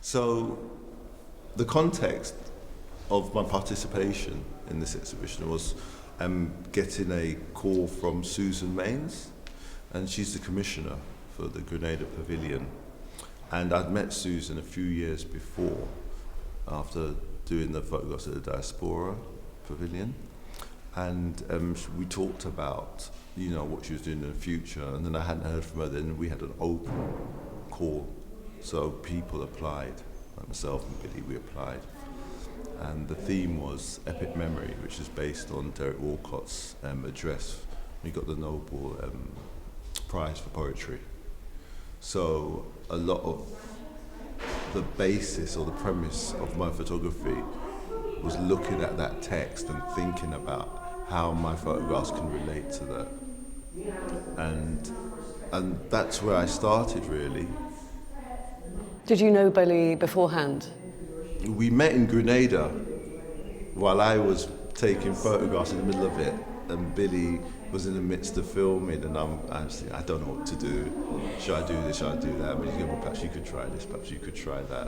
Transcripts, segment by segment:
So the context of my participation in this exhibition was getting a call from Susan Maines, and she's the commissioner for the Grenada Pavilion. And I'd met Susan a few years before, after doing the photographs at the Diaspora Pavilion. And we talked about, what she was doing in the future, and then I hadn't heard from her. Then we had an open call, so people applied, like myself and Billy, we applied. And the theme was Epic Memory, which is based on Derek Walcott's address. We got the Nobel Prize for poetry. So a lot of the basis or the premise of my photography was looking at that text and thinking about how my photographs can relate to that. And that's where I started, really. Did you know Billy beforehand? We met in Grenada while I was taking photographs in the middle of it, and Billy was in the midst of filming, and I'm thinking, I don't know what to do. Should I do this? Should I do that? But he's going, well, perhaps you could try this, perhaps you could try that.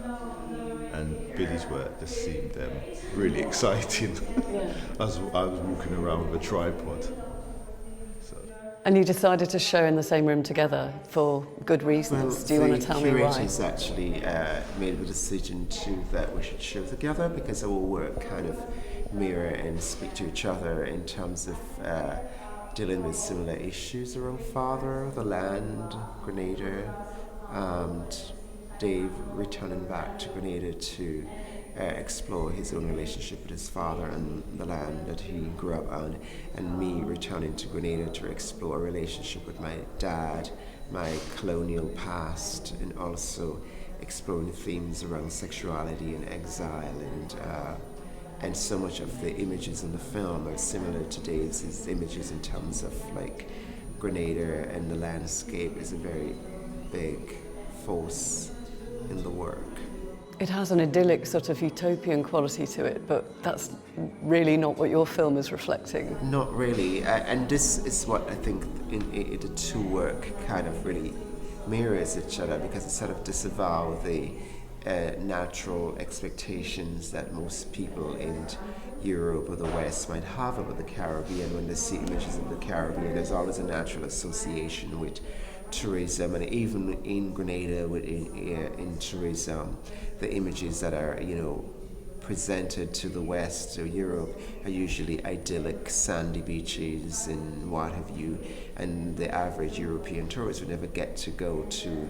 And Billy's work just seemed really exciting. Yeah. I was walking around with a tripod. So. And you decided to show in the same room together for good reasons. Do you want to tell me why? The curators actually made the decision that we should show together because our work kind of mirror and speak to each other in terms of dealing with similar issues around father, the land, Grenada, and Dave returning back to Grenada to explore his own relationship with his father and the land that he grew up on, and me returning to Grenada to explore a relationship with my dad, my colonial past, and also exploring themes around sexuality and exile, and so much of the images in the film are similar to Dave's images in terms of like Grenada, and the landscape is a very big force in the work. It has an idyllic sort of utopian quality to it, but that's really not what your film is reflecting. Not really, and this is what I think in the two work kind of really mirrors each other, because it sort of disavows the natural expectations that most people in Europe or the West might have about the Caribbean. When they see images of the Caribbean, there's always a natural association with tourism, and even in Grenada, in tourism, the images that are presented to the West or Europe are usually idyllic sandy beaches and what have you, and the average European tourist would never get to go to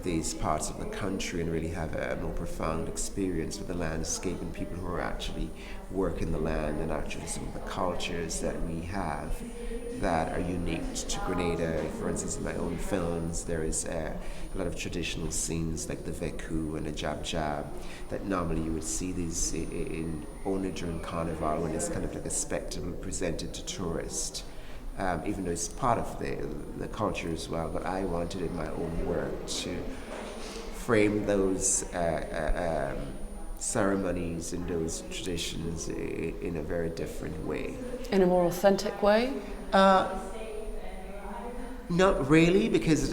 these parts of the country and really have a more profound experience with the landscape and people who are actually working the land, and actually some of the cultures that we have that are unique to Grenada. For instance, in my own films, there is a lot of traditional scenes like the Veku and the Jab that normally you would see these only during Carnival, when it's kind of like a spectacle presented to tourists. Even though it's part of the culture as well, but I wanted in my own work to frame those ceremonies and those traditions in a very different way. In a more authentic way? Not really, because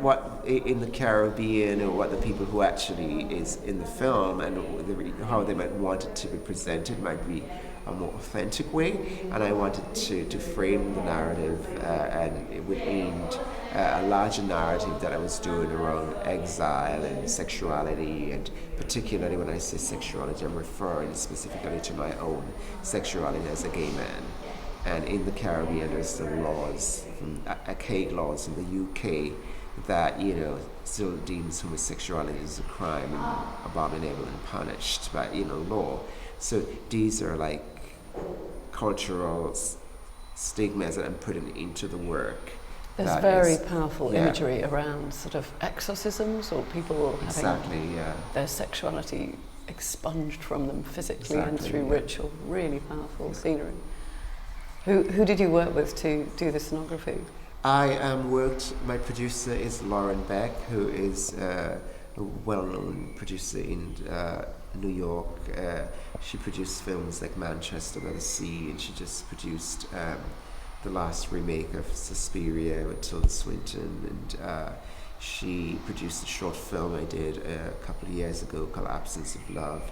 what in the Caribbean, or what the people who actually is in the film and how they might want it to be presented might be a more authentic way, and I wanted to frame the narrative and within a larger narrative that I was doing around exile and sexuality, and particularly when I say sexuality, I'm referring specifically to my own sexuality as a gay man. And in the Caribbean, there's the laws, archaic laws in the UK that still deems homosexuality as a crime and abominable and punished by law. So these are like cultural stigmas that I'm putting into the work. There's very powerful imagery around sort of exorcisms, or people having their sexuality expunged from them physically and through ritual. Really powerful scenery. Who did you work with to do the scenography? My producer is Lauren Beck, who is a well-known producer in New York. She produced films like Manchester by the Sea, and she just produced the last remake of Suspiria with Tilda Swinton, and she produced a short film I did a couple of years ago called Absence of Love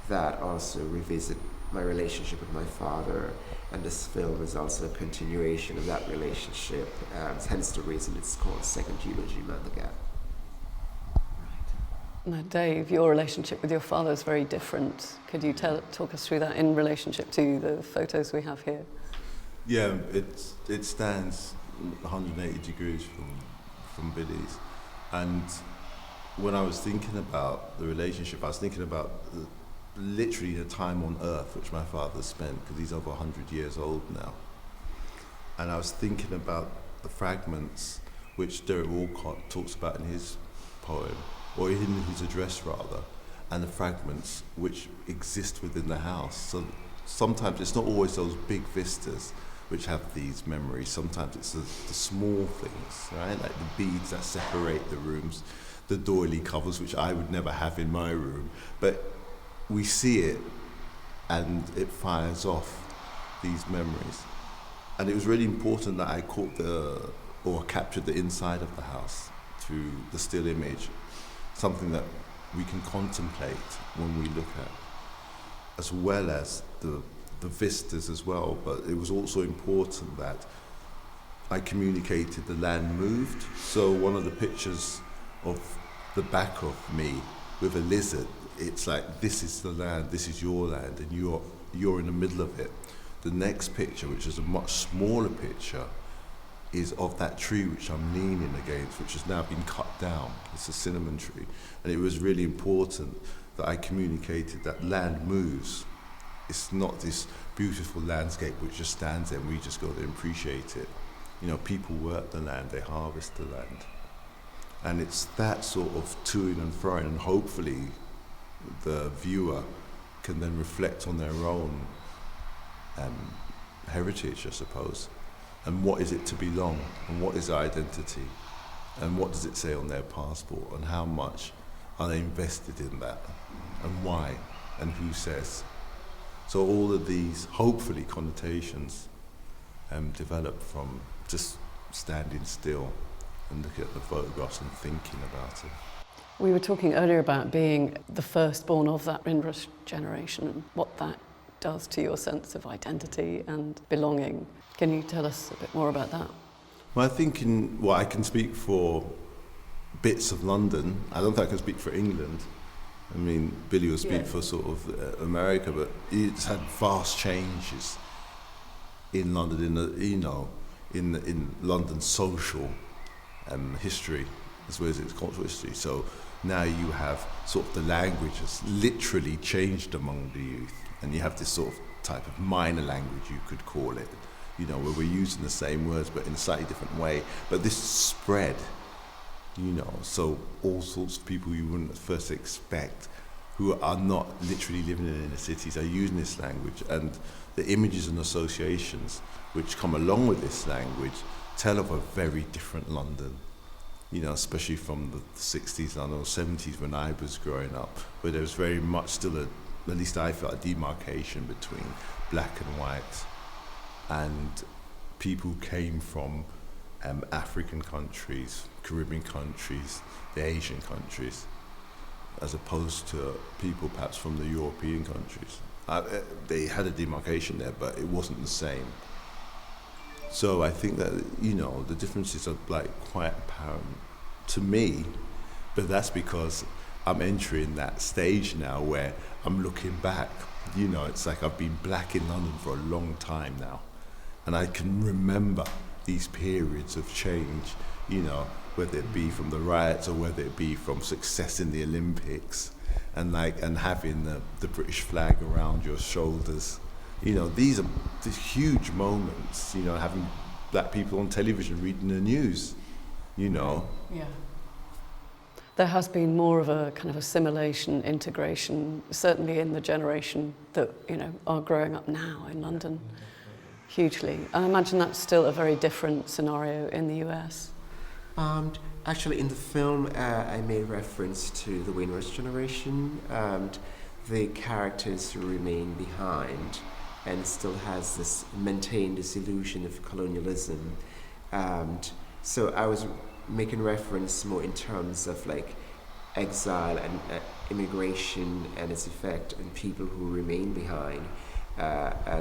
that also revisit my relationship with my father, and this film is also a continuation of that relationship, hence the reason it's called Second Eulogy Man the Gap. Now, Dave, your relationship with your father is very different. Could you talk us through that in relationship to the photos we have here? Yeah, it stands 180 degrees from Billy's. And when I was thinking about the relationship, I was thinking about literally the time on earth which my father spent, because he's over 100 years old now. And I was thinking about the fragments which Derek Walcott talks about in his poem, or in his address rather, and the fragments which exist within the house. So sometimes it's not always those big vistas which have these memories. Sometimes it's the small things, right? Like the beads that separate the rooms, the doily covers, which I would never have in my room. But we see it and it fires off these memories. And it was really important that I captured the inside of the house through the still image, something that we can contemplate when we look at, as well as the vistas as well. But it was also important that I communicated the land moved. So one of the pictures of the back of me with a lizard, it's like, this is the land, this is your land, and you're in the middle of it. The next picture, which is a much smaller picture, is of that tree which I'm leaning against, which has now been cut down. It's a cinnamon tree. And it was really important that I communicated that land moves. It's not this beautiful landscape which just stands there and we just go there and appreciate it. You know, people work the land, they harvest the land. And it's that sort of toing and froing, and hopefully the viewer can then reflect on their own heritage, I suppose. And what is it to belong, and what is their identity, and what does it say on their passport, and how much are they invested in that, and why, and who says. So all of these, hopefully, connotations develop from just standing still and looking at the photographs and thinking about it. We were talking earlier about being the firstborn of that Windrush generation and what that does to your sense of identity and belonging. Can you tell us a bit more about that? Well, I think I can speak for bits of London. I don't think I can speak for England. I mean, Billy will speak for sort of America, but it's had vast changes in London, in London's social history as well as its cultural history. So now you have sort of the language has literally changed among the youth, and you have this sort of type of minor language, you could call it, where we're using the same words but in a slightly different way. But this spread, so all sorts of people you wouldn't at first expect, who are not literally living in inner cities, are using this language, and the images and associations which come along with this language tell of a very different London, especially from the 60s and the 70s when I was growing up, where there was very much still at least I felt, a demarcation between black and white, and people came from African countries, Caribbean countries, the Asian countries, as opposed to people perhaps from the European countries. They had a demarcation there, but it wasn't the same. So I think that, the differences are quite apparent to me, but that's because I'm entering that stage now where I'm looking back. It's like I've been black in London for a long time now, and I can remember these periods of change, whether it be from the riots or whether it be from success in the Olympics, and having the British flag around your shoulders. These are these huge moments, having black people on television reading the news, Yeah. There has been more of a kind of assimilation, integration, certainly in the generation that, are growing up now in London, hugely. I imagine that's still a very different scenario in the US. Actually, in the film, I made reference to the Windrush generation, and the characters who remain behind and still has maintained this illusion of colonialism. So I was making reference more in terms of like exile and immigration and its effect on people who remain behind.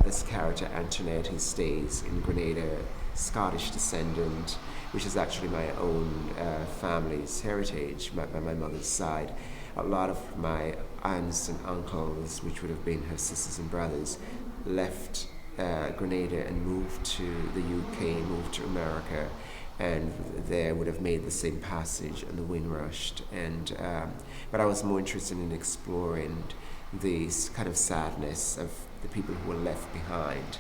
This character Antoinette, who stays in Grenada, Scottish descendant, which is actually my own family's heritage by my mother's side. A lot of my aunts and uncles, which would have been her sisters and brothers, left Grenada and moved to the UK, moved to America, and there would have made the same passage on the Windrush. And but I was more interested in exploring this kind of sadness of the people who were left behind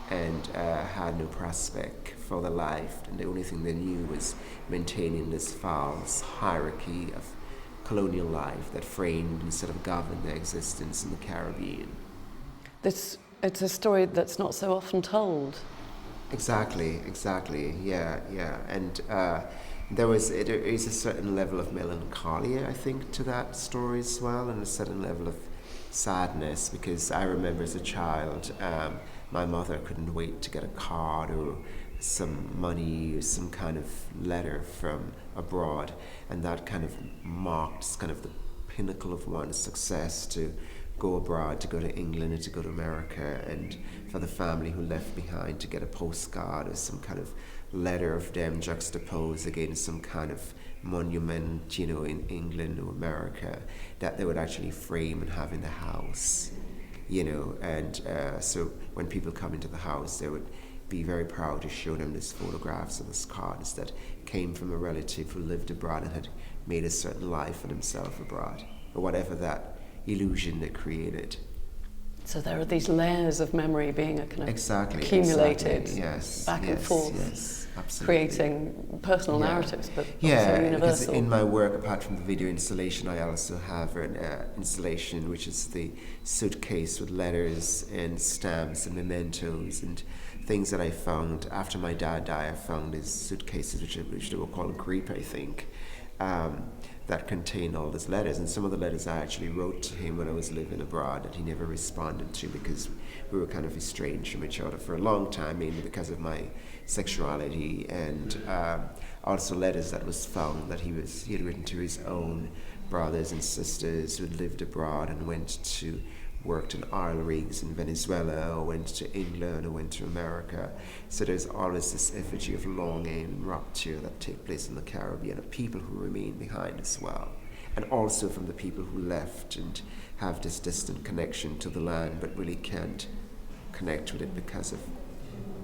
and had no prospect for their life, and the only thing they knew was maintaining this false hierarchy of colonial life that framed instead of governed their existence in the Caribbean. It's a story that's not so often told. Exactly, yeah. And there is a certain level of melancholy, I think, to that story as well, and a certain level of sadness, because I remember as a child, my mother couldn't wait to get a card or some money or some kind of letter from abroad, and that kind of marked kind of the pinnacle of one's success, to go abroad, to go to England and to go to America, and for the family who left behind to get a postcard or some kind of letter of them juxtaposed against some kind of monument, in England or America, that they would actually frame and have in the house, and so when people come into the house, they would be very proud to show them these photographs and these cards that came from a relative who lived abroad and had made a certain life for themselves abroad, or whatever that illusion they created. So there are these layers of memory being accumulated back and forth, yes, absolutely. Creating personal narratives, but also universal. Because in my work, apart from the video installation, I also have an installation which is the suitcase with letters and stamps and mementos and things that I found after my dad died. I found these suitcases which they were called creep, I think, that contained all these letters, and some of the letters I actually wrote to him when I was living abroad that he never responded to, because we were kind of estranged from each other for a long time, mainly because of my sexuality, and also letters that was found that he had written to his own brothers and sisters who had lived abroad and worked in oil rigs in Venezuela, or went to England, or went to America. So there's always this effigy of longing and rupture that take place in the Caribbean, of people who remain behind as well. And also from the people who left and have this distant connection to the land, but really can't connect with it because of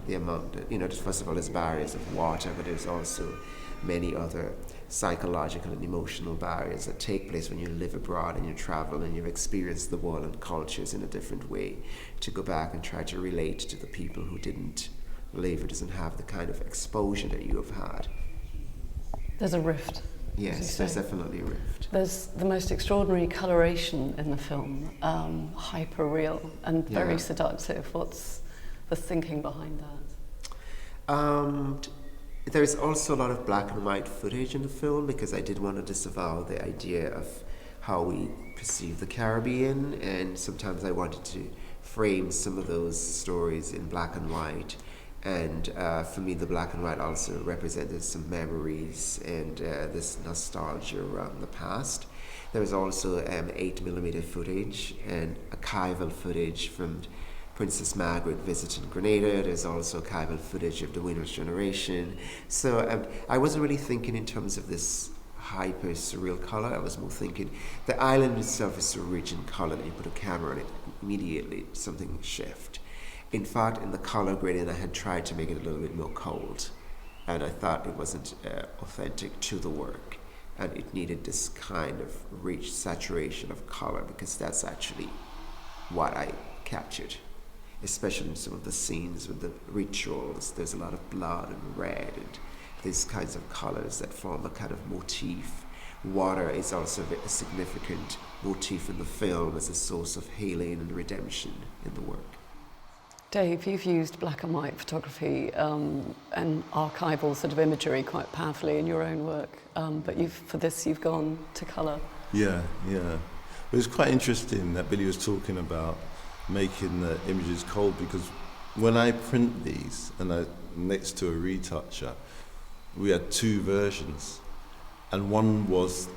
the amount that, first of all, there's barriers of water, but there's also many other psychological and emotional barriers that take place when you live abroad and you travel and you experience the world and cultures in a different way, to go back and try to relate to the people who didn't live or doesn't have the kind of exposure that you have had. There's a rift. Yes, there's definitely a rift. There's the most extraordinary coloration in the film, hyper real and very seductive. What's the thinking behind that? There's also a lot of black and white footage in the film, because I did want to disavow the idea of how we perceive the Caribbean, and sometimes I wanted to frame some of those stories in black and white. And for me, the black and white also represented some memories and this nostalgia around the past. There was also 8mm footage and archival footage from Princess Margaret visiting Grenada. There's also archival footage of the Windrush generation. So I wasn't really thinking in terms of this hyper surreal color. I was more thinking the island itself is so rich in color that you put a camera on it, immediately something shift. In fact, in the color grading, I had tried to make it a little bit more cold, and I thought it wasn't authentic to the work, and it needed this kind of rich saturation of color, because that's actually what I captured. Especially in some of the scenes with the rituals, there's a lot of blood and red and these kinds of colors that form a kind of motif. Water is also a significant motif in the film as a source of healing and redemption in the work. Dave, you've used black and white photography and archival sort of imagery quite powerfully in your own work, but for this you've gone to colour. Yeah. It was quite interesting that Billy was talking about making the images cold, because when I print these and I'm next to a retoucher, we had two versions, and one was,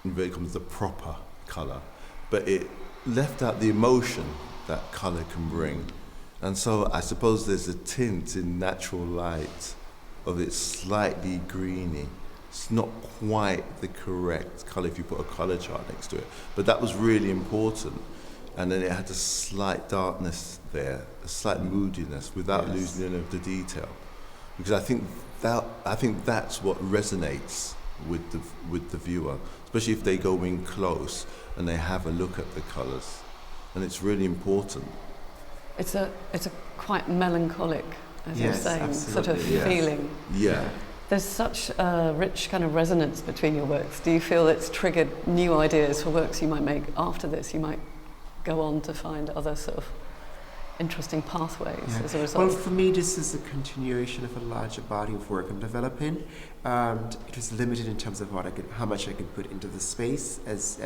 in inverted commas, the proper colour, but it left out the emotion that colour can bring. And so I suppose there's a tint in natural light of it's slightly greeny. It's not quite the correct colour if you put a colour chart next to it, but that was really important. And then it had a slight darkness there, a slight moodiness, without losing any of the detail. Because I think that's what resonates with the viewer, especially if they go in close and they have a look at the colours, and it's really important. It's a quite melancholic, as you're saying, sort of feeling. Yeah. There's such a rich kind of resonance between your works. Do you feel it's triggered new ideas for works you might make after this? You might go on to find other sort of interesting pathways as a result? Well, for me, this is a continuation of a larger body of work I'm developing. It was limited in terms of how much I could put into the space. As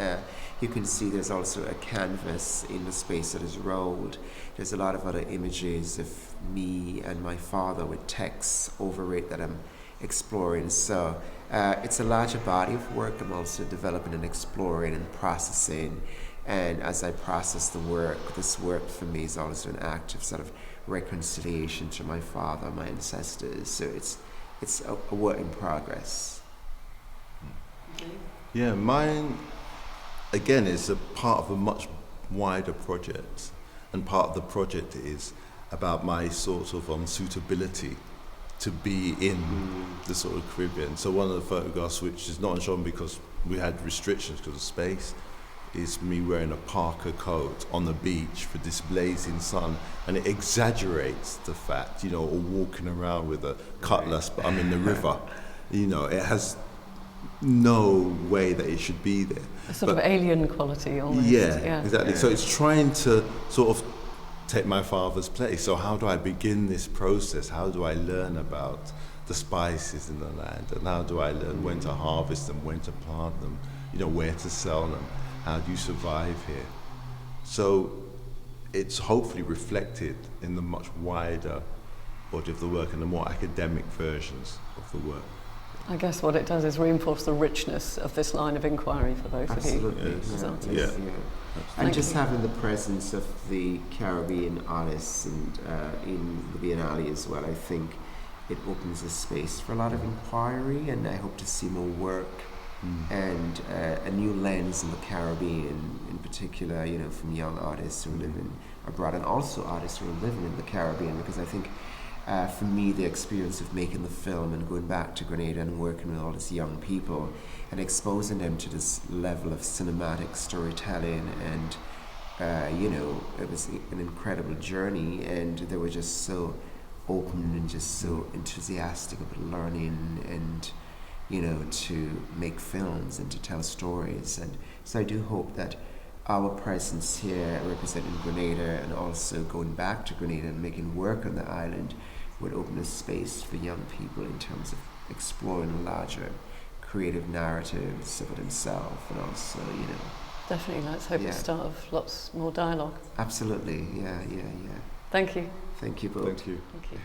you can see, there's also a canvas in the space that is rolled. There's a lot of other images of me and my father with texts over it that I'm exploring. So it's a larger body of work I'm also developing and exploring and processing. And as I process the work, this work for me is also an act of sort of reconciliation to my father, my ancestors. So it's a work in progress. Yeah, mine, again, is a part of a much wider project. And part of the project is about my sort of suitability to be in the sort of Caribbean. So one of the photographs, which is not shown because we had restrictions because of space, is me wearing a parka coat on the beach for this blazing sun, and it exaggerates the fact, or walking around with a cutlass, but I'm in the river. It has no way that it should be there. A sort of alien quality almost. Yeah, exactly. So it's trying to sort of take my father's place. So how do I begin this process? How do I learn about the spices in the land? And how do I learn when to harvest them, when to plant them, where to sell them? How do you survive here? So it's hopefully reflected in the much wider body of the work and the more academic versions of the work. I guess what it does is reinforce the richness of this line of inquiry for both of you as artists. Yeah. And just having the presence of the Caribbean artists and in the Biennale as well, I think it opens a space for a lot of inquiry, and I hope to see more work and a new lens in the Caribbean in particular, from young artists who live abroad, and also artists who are living in the Caribbean, because I think for me the experience of making the film and going back to Grenada and working with all these young people and exposing them to this level of cinematic storytelling, and it was an incredible journey, and they were just so open and just so enthusiastic about learning and to make films and to tell stories. And so I do hope that our presence here representing Grenada and also going back to Grenada and making work on the island would open a space for young people in terms of exploring larger creative narratives about themselves, and also, Definitely, let's hope the start of lots more dialogue. Absolutely, yeah. Thank you. Thank you both. Thank you. Thank you.